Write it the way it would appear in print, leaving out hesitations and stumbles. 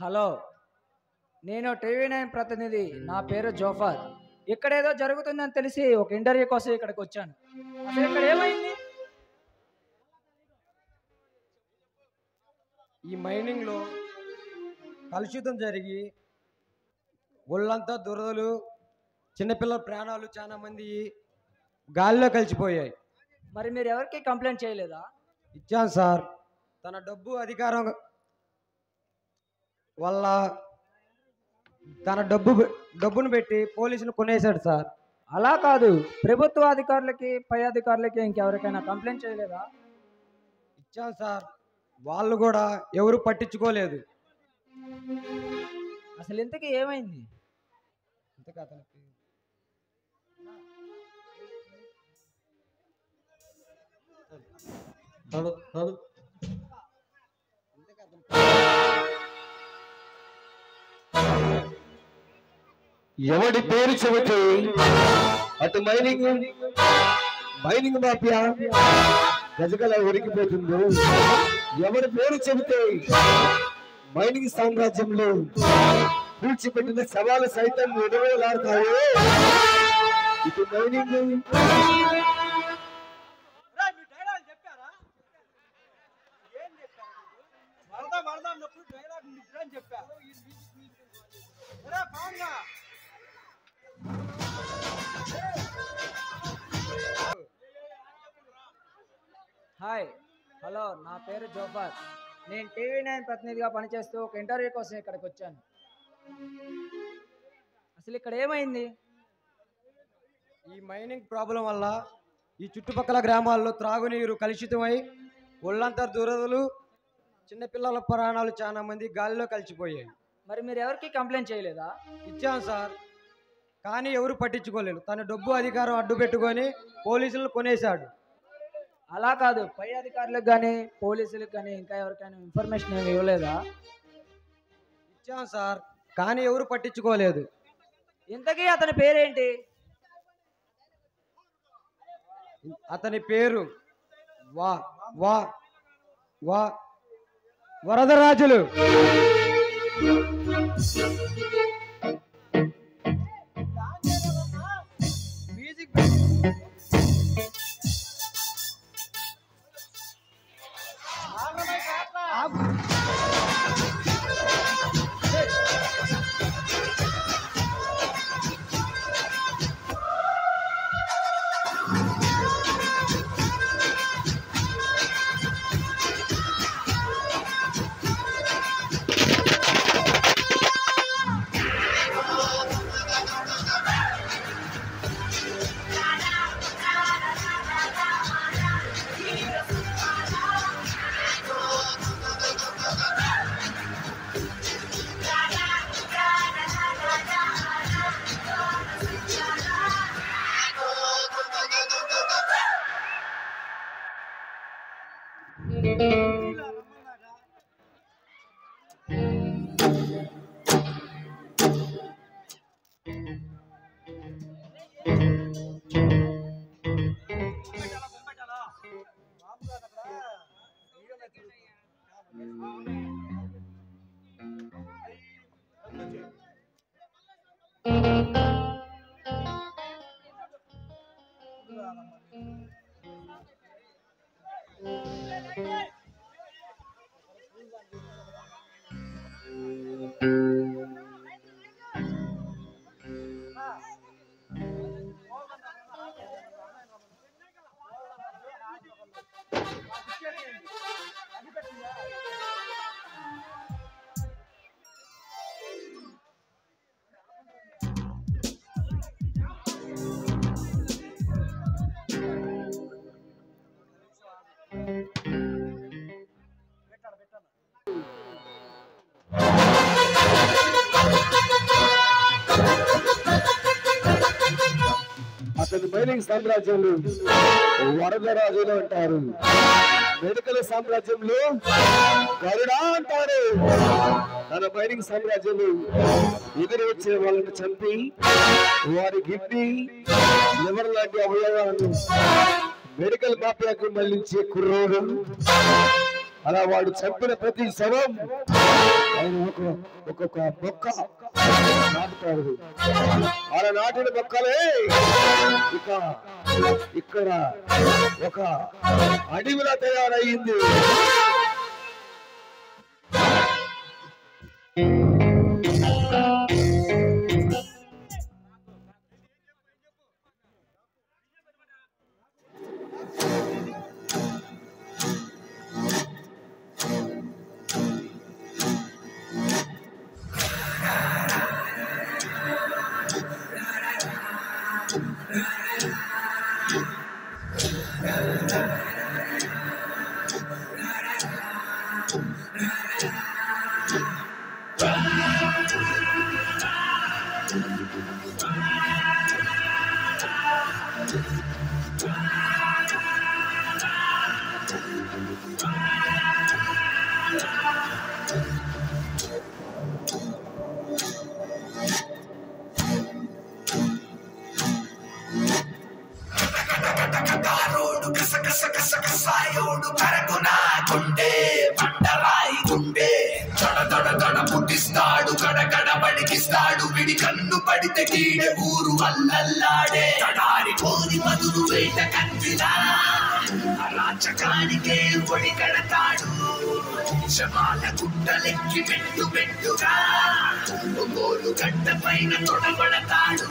Hello, నేను TV 9 ప్రతినిధి. నా పేరు జోఫర్. ఇక్కడ ఏదో జరుగుతుందని తెలిసి ఒక ఇంటర్వ్యూ కోసం ఇక్కడికి వచ్చాను. అసలు ఇక్కడ ఏమైంది? ఈ మైనింగ్లో కలుషితం జరిగి ఒళ్ళంతా దురదలు, చిన్నపిల్లల ప్రాణాలు చాలా మంది గాలిలో కలిసిపోయాయి. మరి మీరు ఎవరికి కంప్లైంట్ చేయలేదా? ఇచ్చాను సార్. తన డబ్బు అధికారం వల్ల తన డబ్బును పెట్టి పోలీసులు కొనేశాడు సార్. అలా కాదు, ప్రభుత్వ అధికారులకి, పై అధికారులకి ఇంకెవరికైనా కంప్లైంట్ చేయలేదా? ఇచ్చాను సార్. వాళ్ళు కూడా ఎవరు పట్టించుకోలేదు. అసలు ఇంతకీ ఏమైంది? ఇంతకు అతనికి ఎవడి పేరు చెబితే అటు మైనింగ్ మాఫియా గజగల ఉరికిపోతుందో, ఎవడి పేరు చెబితే మైనింగ్ సామ్రాజ్యంలో పూడ్చిపెట్టిన సవాలు సైతం ఎదురులాడతాయో, ఇటు మైనింగ్ హాయ్, హలో, నా పేరు జోఫర్. నేను టీవీ 9 ప్రతినిధిగా పనిచేస్తూ ఒక ఇంటర్వ్యూ కోసం ఇక్కడికి వచ్చాను. అసలు ఇక్కడ ఏమైంది? ఈ మైనింగ్ ప్రాబ్లం వల్ల ఈ చుట్టుపక్కల గ్రామాల్లో త్రాగునీరు కలుషితమై ఒళ్ళంతా దురదలు, చిన్నపిల్లల ప్రాణాలు చాలా మంది గాలిలో కలిసిపోయాయి. మరి మీరు ఎవరికి కంప్లైంట్ చేయలేదా? ఇచ్చాం సార్, కానీ ఎవరు పట్టించుకోలేదు. తన డబ్బు అధికారం అడ్డు పెట్టుకొని పోలీసులు కొనేశాడు. అలా కాదు, పై అధికారులకు కానీ, పోలీసులకు కానీ ఇంకా ఎవరికైనా ఇన్ఫర్మేషన్ ఏమి ఇవ్వలేదా? ఇచ్చాం సార్, కానీ ఎవరు పట్టించుకోలేదు. ఇంతకీ అతని పేరేంటి? అతని పేరు వా వా వా వరదరాజులు. అతని మైనింగ్ సామ్రాజ్యంలో వరదరాజులు అంటారు. మెడికల్ సామ్రాజ్యంలో గరుడా అంటారు. తన మైనింగ్ సామ్రాజ్యంలో ఎదురు వచ్చే వాళ్ళని చంపి వారి గిడ్డి లివర్ లాంటి అవయవాలను మెడికల్ మాఫియాకు మళ్లించే కుర్రోడు అలా వాడు చంపిన ప్రతి శవం ఆయన ఒక్కొక్క మొక్క నాటుతాడు. అలా నాటిన మొక్కలే ఇక్కడ ఒక అడవిలా తయారయ్యింది. సాయోడు కరకునా గుండె మండరాయి గుండె దడ దడ దడ పుట్టిస్తాడు గడగడ బడికిస్తాడు విడి కన్ను పడితే కీడే ఊరు అల్లల్లాడే తడారి కోరి మధురు వేట కత్తిలా రాచకానికే ఒడి కడతాడు శవాల గుడ్డలెక్కి మెట్టు మెట్టుగా గోలు గడ్డ పైన తొడబడతాడు.